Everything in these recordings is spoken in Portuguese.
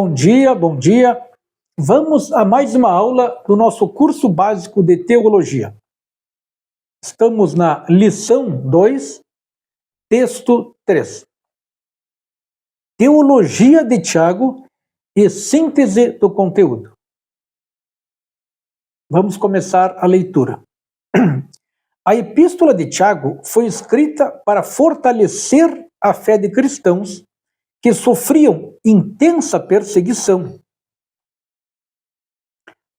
Bom dia, bom dia. Vamos a mais uma aula do nosso curso básico de teologia. Estamos na lição 2, texto 3. Teologia de Tiago e síntese do conteúdo. Vamos começar a leitura. A epístola de Tiago foi escrita para fortalecer a fé de cristãos que sofriam intensa perseguição.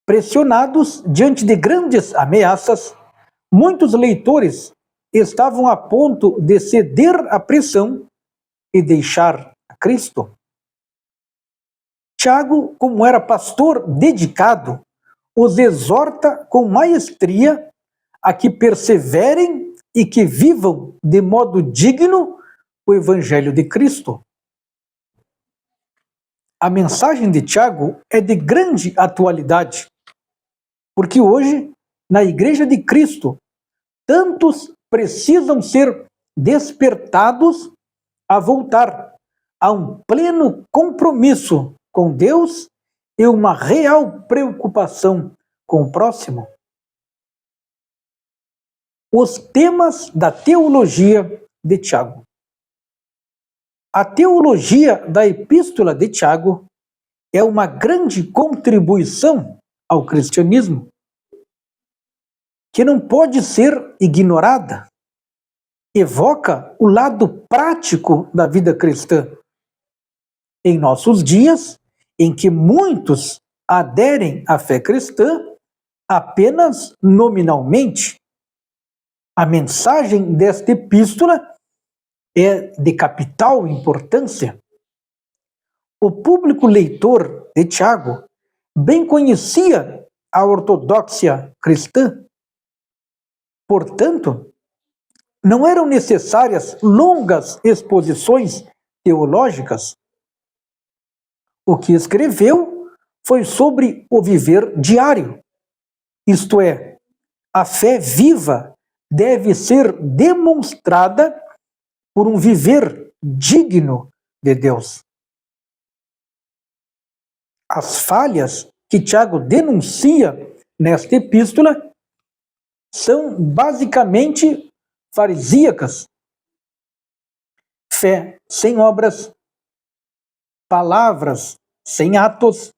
Pressionados diante de grandes ameaças, muitos leitores estavam a ponto de ceder à pressão e deixar a Cristo. Tiago, como era pastor dedicado, os exorta com maestria a que perseverem e que vivam de modo digno o Evangelho de Cristo. A mensagem de Tiago é de grande atualidade, porque hoje, na Igreja de Cristo, tantos precisam ser despertados a voltar a um pleno compromisso com Deus e uma real preocupação com o próximo. Os temas da teologia de Tiago. A teologia da Epístola de Tiago é uma grande contribuição ao cristianismo, que não pode ser ignorada. Evoca o lado prático da vida cristã. Em nossos dias, em que muitos aderem à fé cristã apenas nominalmente, a mensagem desta epístola é de capital importância. O público leitor de Tiago bem conhecia a ortodoxia cristã. Portanto, não eram necessárias longas exposições teológicas. O que escreveu foi sobre o viver diário, isto é, a fé viva deve ser demonstrada por um viver digno de Deus. As falhas que Tiago denuncia nesta epístola são basicamente farisíacas. Fé sem obras, palavras sem atos,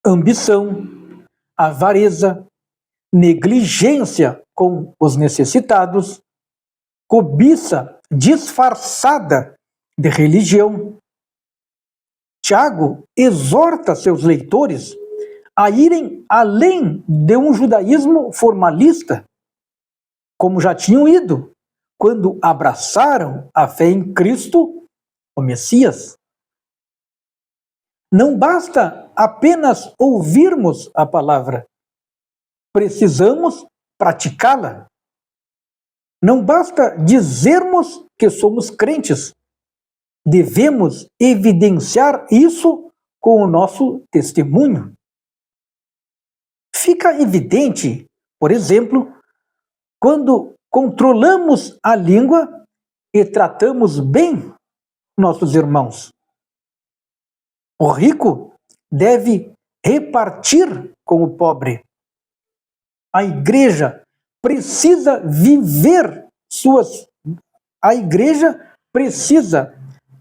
ambição, avareza, negligência com os necessitados, cobiça disfarçada de religião. Tiago exorta seus leitores a irem além de um judaísmo formalista, como já tinham ido quando abraçaram a fé em Cristo, o Messias. Não basta apenas ouvirmos a palavra, precisamos praticá-la. Não basta dizermos que somos crentes, devemos evidenciar isso com o nosso testemunho. Fica evidente, por exemplo, quando controlamos a língua e tratamos bem nossos irmãos. O rico deve repartir com o pobre. A igreja precisa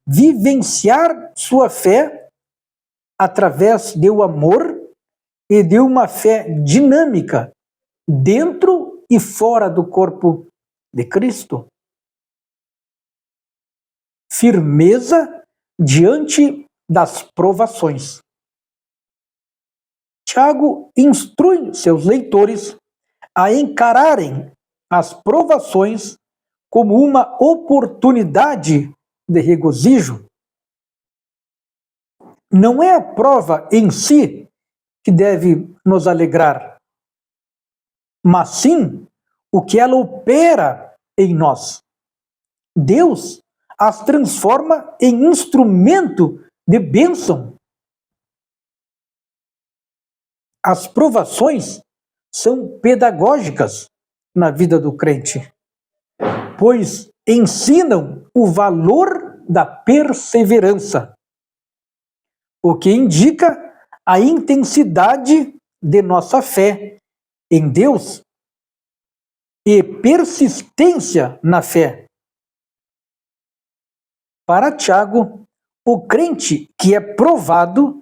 vivenciar sua fé através do amor e de uma fé dinâmica dentro e fora do corpo de Cristo. Firmeza diante das provações. Tiago instrui seus leitores a encararem as provações como uma oportunidade de regozijo. Não é a prova em si que deve nos alegrar, mas sim o que ela opera em nós. Deus as transforma em instrumento de bênção. As provações são pedagógicas na vida do crente, pois ensinam o valor da perseverança. o que indica a intensidade de nossa fé em Deus e persistência na fé. Para Tiago, o crente que é provado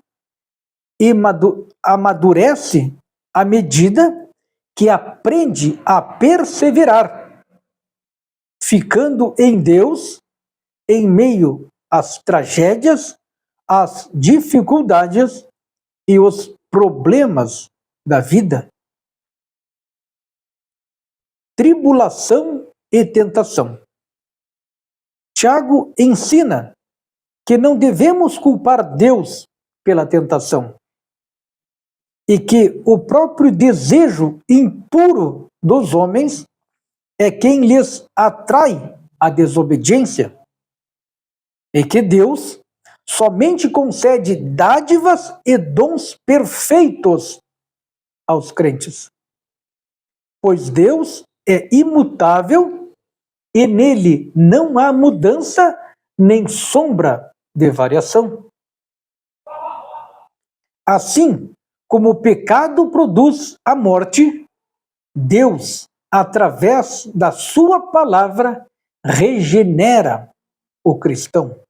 e amadurece à medida que aprende a perseverar, ficando em Deus em meio às tragédias, às dificuldades e os problemas da vida. Tribulação e tentação. Tiago ensina que não devemos culpar Deus pela tentação e que o próprio desejo impuro dos homens é quem lhes atrai a desobediência e que Deus somente concede dádivas e dons perfeitos aos crentes, pois Deus é imutável e nele não há mudança nem sombra de variação. Assim como o pecado produz a morte, Deus, através da sua palavra, regenera o cristão.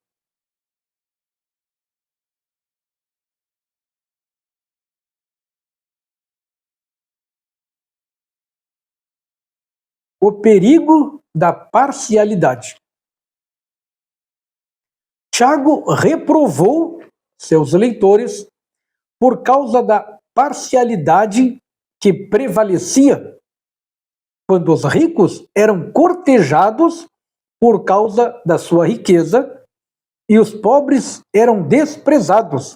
O perigo da parcialidade. Tiago reprovou seus leitores por causa da parcialidade que prevalecia quando os ricos eram cortejados por causa da sua riqueza e os pobres eram desprezados.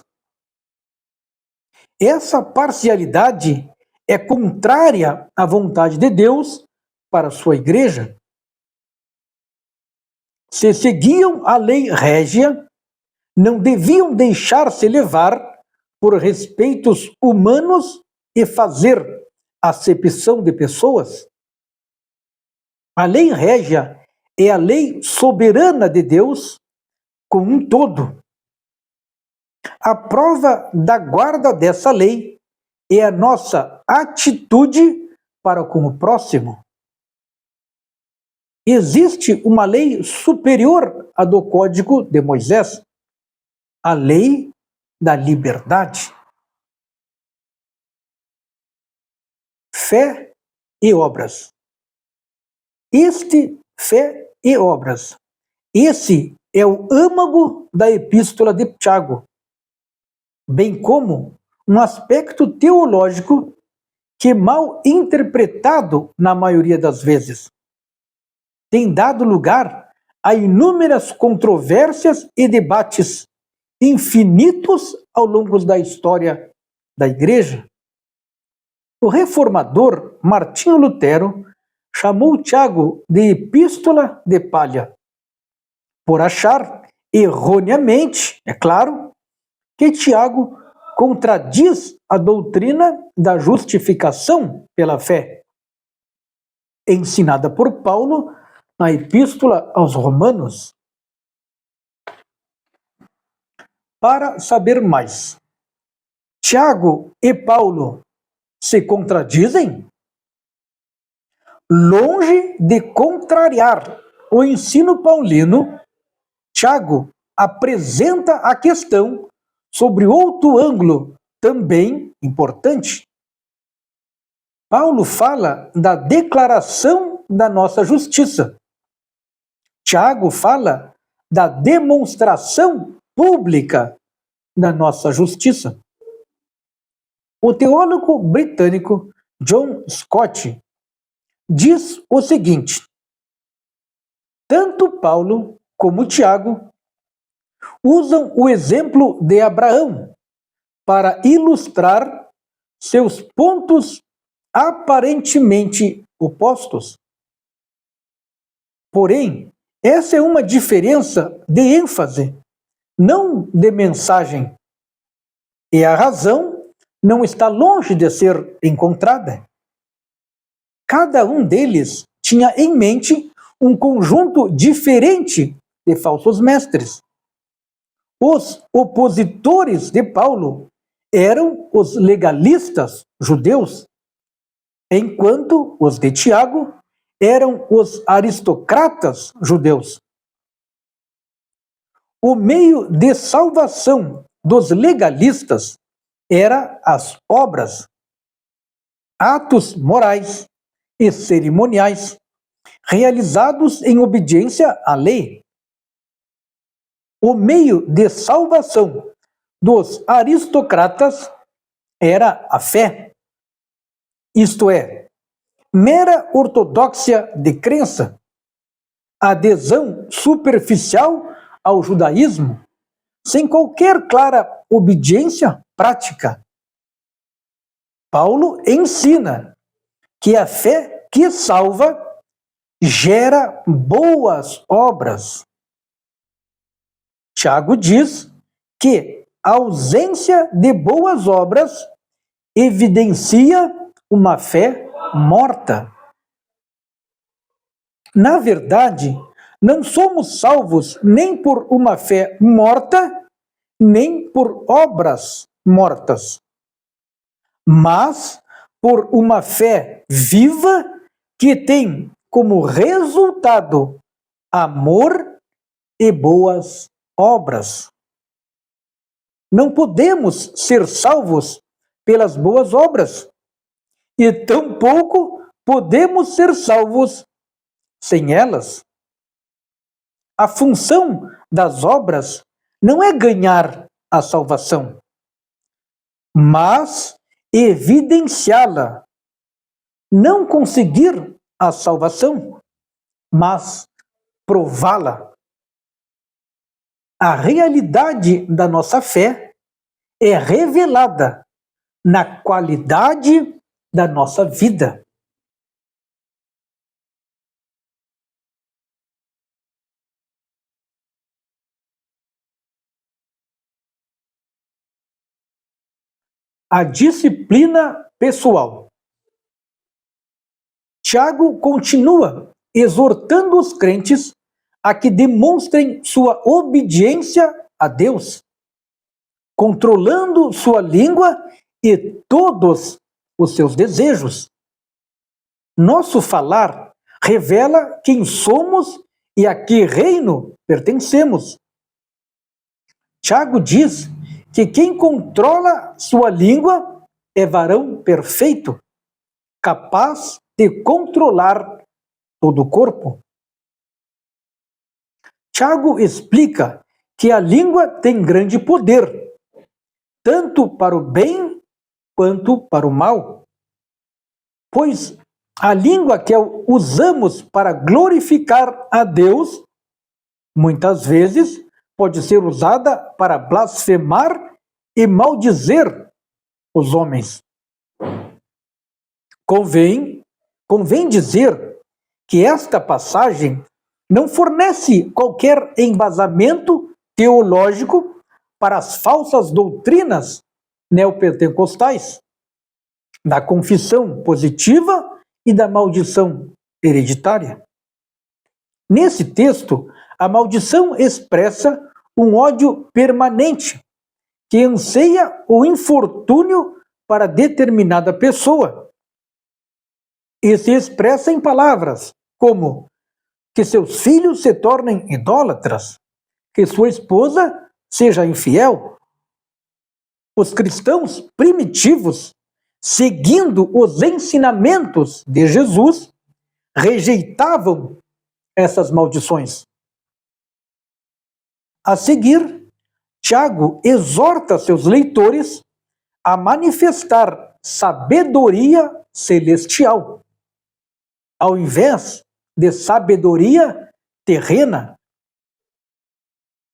Essa parcialidade é contrária à vontade de Deus para a sua igreja. Se seguiam a lei régia, não deviam deixar-se levar por respeitos humanos e fazer acepção de pessoas. A lei régia é a lei soberana de Deus como um todo. A prova da guarda dessa lei é a nossa atitude para com o próximo. Existe uma lei superior à do Código de Moisés, a lei da liberdade. Fé e obras. Fé e obras. Esse é o âmago da epístola de Tiago, bem como um aspecto teológico que, mal interpretado na maioria das vezes, tem dado lugar a inúmeras controvérsias e debates infinitos ao longo da história da Igreja. O reformador Martinho Lutero chamou Tiago de epístola de palha, por achar, erroneamente, é claro, que Tiago contradiz a doutrina da justificação pela fé, ensinada por Paulo na Epístola aos Romanos. Para saber mais, Tiago e Paulo se contradizem? Longe de contrariar o ensino paulino, Tiago apresenta a questão sobre outro ângulo também importante. Paulo fala da declaração da nossa justiça. Tiago fala da demonstração pública da nossa justiça. O teólogo britânico John Scott diz o seguinte: tanto Paulo como Tiago usam o exemplo de Abraão para ilustrar seus pontos aparentemente opostos. Porém, essa é uma diferença de ênfase, não de mensagem. E a razão não está longe de ser encontrada. Cada um deles tinha em mente um conjunto diferente de falsos mestres. Os opositores de Paulo eram os legalistas judeus, enquanto os de Tiago eram os aristocratas judeus. O meio de salvação dos legalistas era as obras, atos morais e cerimoniais, realizados em obediência à lei. O meio de salvação dos aristocratas era a fé, isto é, mera ortodoxia de crença, adesão superficial ao judaísmo, sem qualquer clara obediência prática. Paulo ensina que a fé que salva gera boas obras. Tiago diz que a ausência de boas obras evidencia uma fé morta. Na verdade, não somos salvos nem por uma fé morta, nem por obras mortas, mas por uma fé viva que tem como resultado amor e boas obras. Não podemos ser salvos pelas boas obras, e tampouco podemos ser salvos sem elas. A função das obras não é ganhar a salvação, mas evidenciá-la. Não conseguir a salvação, mas prová-la. A realidade da nossa fé é revelada na qualidade da nossa vida. A disciplina pessoal. Tiago continua exortando os crentes a que demonstrem sua obediência a Deus, controlando sua língua e todos os seus desejos. Nosso falar revela quem somos e a que reino pertencemos. Tiago diz que quem controla sua língua é varão perfeito, capaz de controlar todo o corpo. Tiago explica que a língua tem grande poder, tanto para o bem quanto para o mal, pois a língua que usamos para glorificar a Deus, muitas vezes pode ser usada para blasfemar e maldizer os homens. Convém dizer que esta passagem não fornece qualquer embasamento teológico para as falsas doutrinas neopentecostais, da confissão positiva e da maldição hereditária. Nesse texto, a maldição expressa um ódio permanente que anseia o infortúnio para determinada pessoa e se expressa em palavras como que seus filhos se tornem idólatras, que sua esposa seja infiel. Os cristãos primitivos, seguindo os ensinamentos de Jesus, rejeitavam essas maldições. A seguir, Tiago exorta seus leitores a manifestar sabedoria celestial, ao invés de sabedoria terrena.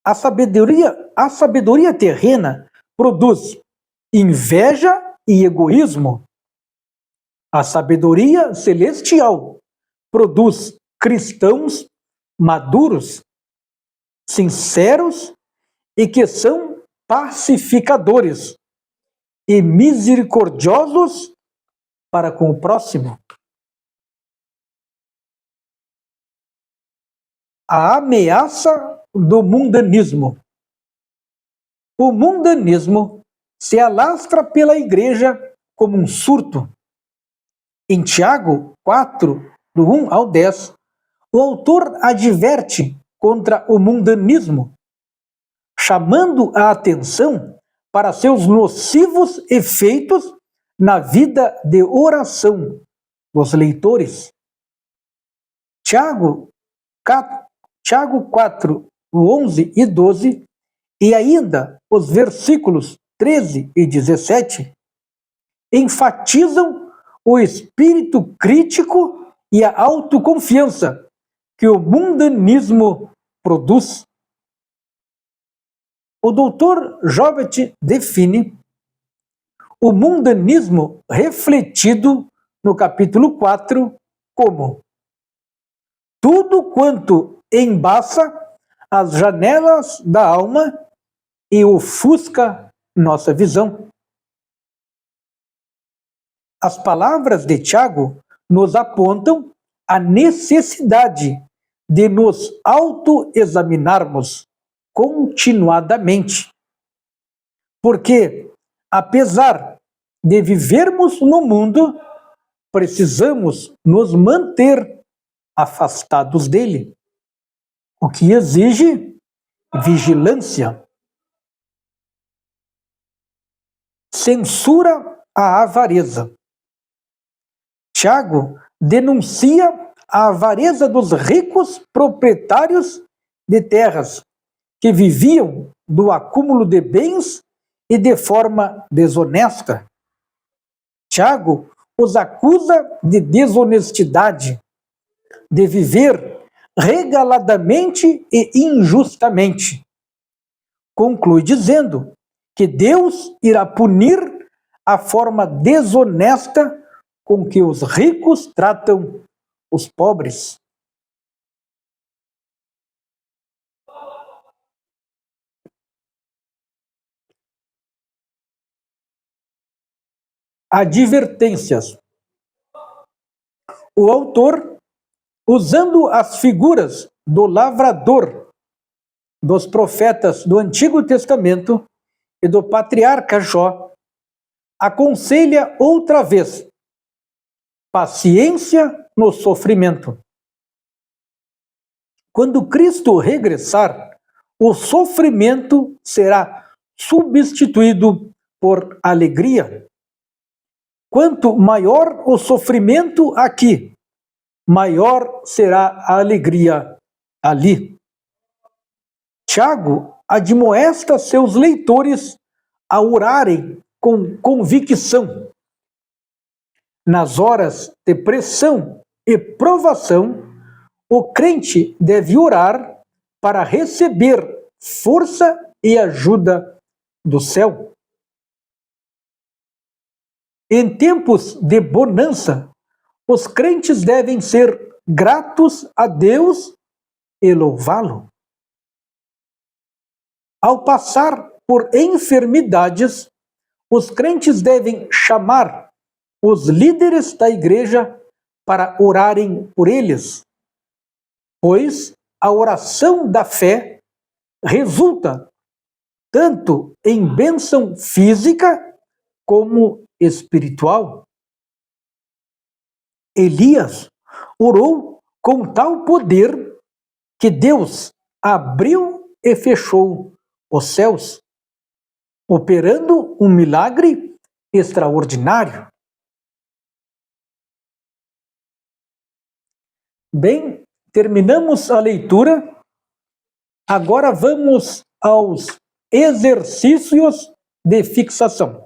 A sabedoria terrena produz inveja e egoísmo. A sabedoria celestial produz cristãos maduros, sinceros e que são pacificadores e misericordiosos para com o próximo. A ameaça do mundanismo. o mundanismo se alastra pela igreja como um surto. Em Tiago 4, do 1 ao 10, o autor adverte contra o mundanismo, chamando a atenção para seus nocivos efeitos na vida de oração dos leitores. Tiago 4, 11 e 12, e ainda os versículos 13 e 17, enfatizam o espírito crítico e a autoconfiança que o mundanismo produz. O Dr. Jovet define o mundanismo refletido no capítulo 4 como tudo quanto embaça as janelas da alma e ofusca nossa visão. As palavras de Tiago nos apontam a necessidade de nos autoexaminarmos continuadamente. Porque, apesar de vivermos no mundo, precisamos nos manter afastados dele, o que exige vigilância. Censura a avareza. Tiago denuncia a avareza dos ricos proprietários de terras que viviam do acúmulo de bens e de forma desonesta. Tiago os acusa de desonestidade, de viver regaladamente e injustamente. Conclui dizendo que Deus irá punir a forma desonesta com que os ricos tratam os pobres. Advertências. O autor, usando as figuras do lavrador, dos profetas do Antigo Testamento e do patriarca Jó, aconselha outra vez paciência no sofrimento. Quando Cristo regressar, o sofrimento será substituído por alegria. Quanto maior o sofrimento aqui, maior será a alegria ali. Tiago admoesta seus leitores a orarem com convicção. Nas horas de pressão e provação, o crente deve orar para receber força e ajuda do céu. Em tempos de bonança, os crentes devem ser gratos a Deus e louvá-lo. Ao passar por enfermidades, os crentes devem chamar os líderes da igreja para orarem por eles, pois a oração da fé resulta tanto em bênção física como espiritual. Elias orou com tal poder que Deus abriu e fechou os céus, operando um milagre extraordinário. Bem, terminamos a leitura. Agora vamos aos exercícios de fixação.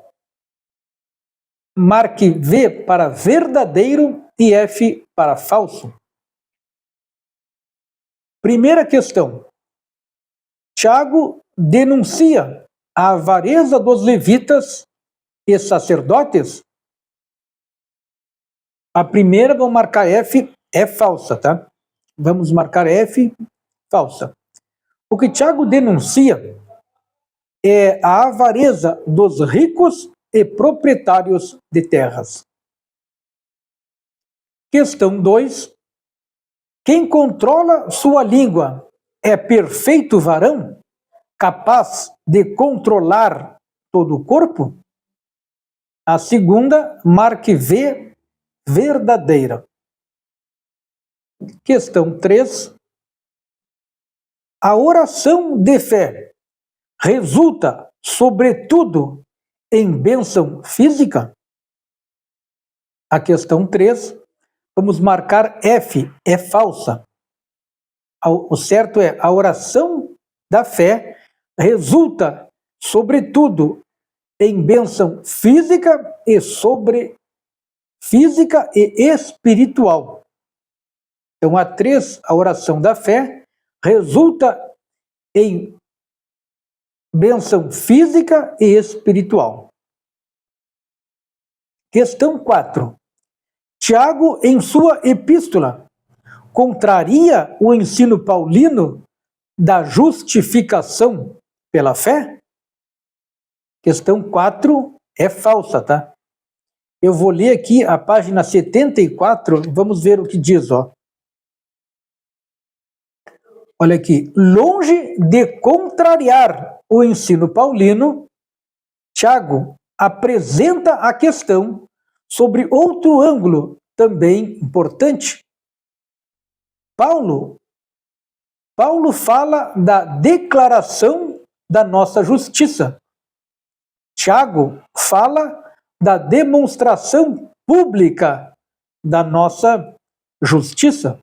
Marque V para verdadeiro e F para falso. Primeira questão. Tiago denuncia a avareza dos levitas e sacerdotes? A primeira, vamos marcar F, é falsa, tá? Vamos marcar F, falsa. O que Tiago denuncia é a avareza dos ricos e proprietários de terras. Questão 2. Quem controla sua língua é perfeito varão? capaz de controlar todo o corpo? A segunda, marque V, verdadeira. Questão 3. A oração de fé resulta, sobretudo, em bênção física? A questão 3, vamos marcar F, é falsa. O certo é, a oração da fé resulta, sobretudo, em bênção física e espiritual. Então, a 3, a oração da fé resulta em bênção física e espiritual. Questão 4. Tiago, em sua epístola, contraria o ensino paulino da justificação pela fé? Questão 4 é falsa, tá? Eu vou ler aqui a página 74 e vamos ver o que diz, ó. Olha aqui, longe de contrariar o ensino paulino, Tiago apresenta a questão sobre outro ângulo também importante. Paulo fala da declaração da nossa justiça. Tiago fala da demonstração pública da nossa justiça.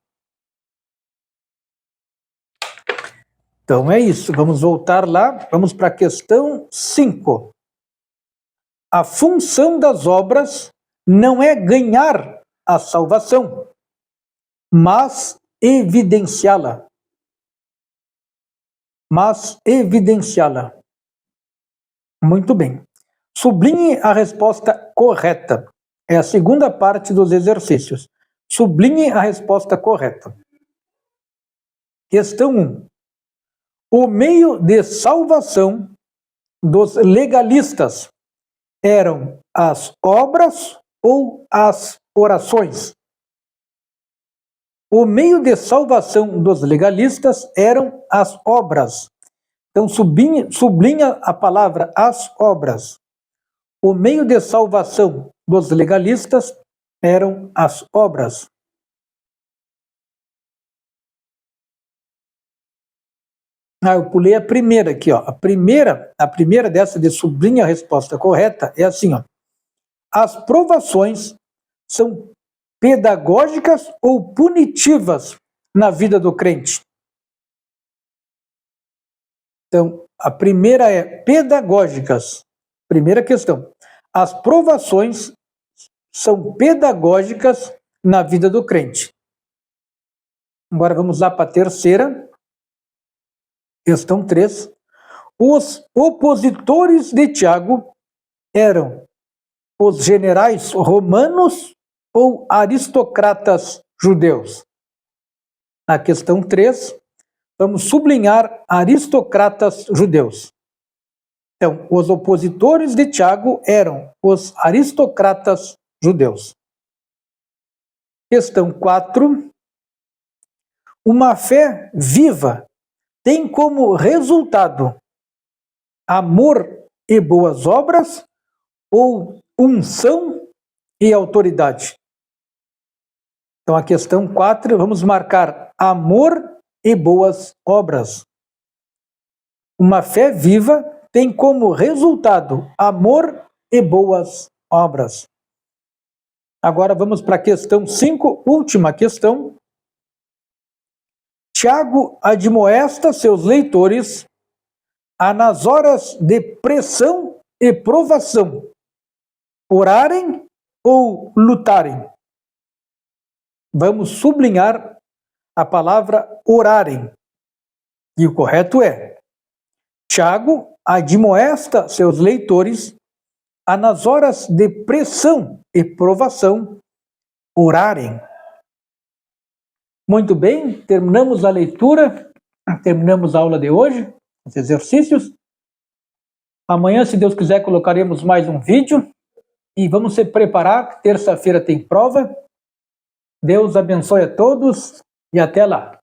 Então é isso, vamos voltar lá, vamos para a questão 5. A função das obras não é ganhar a salvação, mas evidenciá-la. Muito bem. Sublinhe a resposta correta. É a segunda parte dos exercícios. Sublinhe a resposta correta. Questão 1. O meio de salvação dos legalistas eram as obras ou as orações? O meio de salvação dos legalistas eram as obras. Então, sublinha a palavra as obras. O meio de salvação dos legalistas eram as obras. Eu pulei a primeira aqui, ó. A primeira dessa de sublinha a resposta correta é assim, ó. As provações são pedagógicas ou punitivas na vida do crente? Então, a primeira é pedagógicas. Primeira questão. As provações são pedagógicas na vida do crente. Agora vamos lá para a terceira. Questão 3. Os opositores de Tiago eram os generais romanos ou aristocratas judeus? Na questão 3, vamos sublinhar aristocratas judeus. Então, os opositores de Tiago eram os aristocratas judeus. Questão 4. Uma fé viva tem como resultado amor e boas obras ou unção e autoridade? Então, a questão 4, vamos marcar amor e boas obras. Uma fé viva tem como resultado amor e boas obras. Agora vamos para a questão 5, última questão. Tiago admoesta seus leitores a, nas horas de pressão e provação, orarem ou lutarem? Vamos sublinhar a palavra orarem. E o correto é: Tiago admoesta seus leitores a, nas horas de pressão e provação, orarem. Muito bem, terminamos a leitura, terminamos a aula de hoje, os exercícios. Amanhã, se Deus quiser, colocaremos mais um vídeo e vamos se preparar, terça-feira tem prova. Deus abençoe a todos e até lá.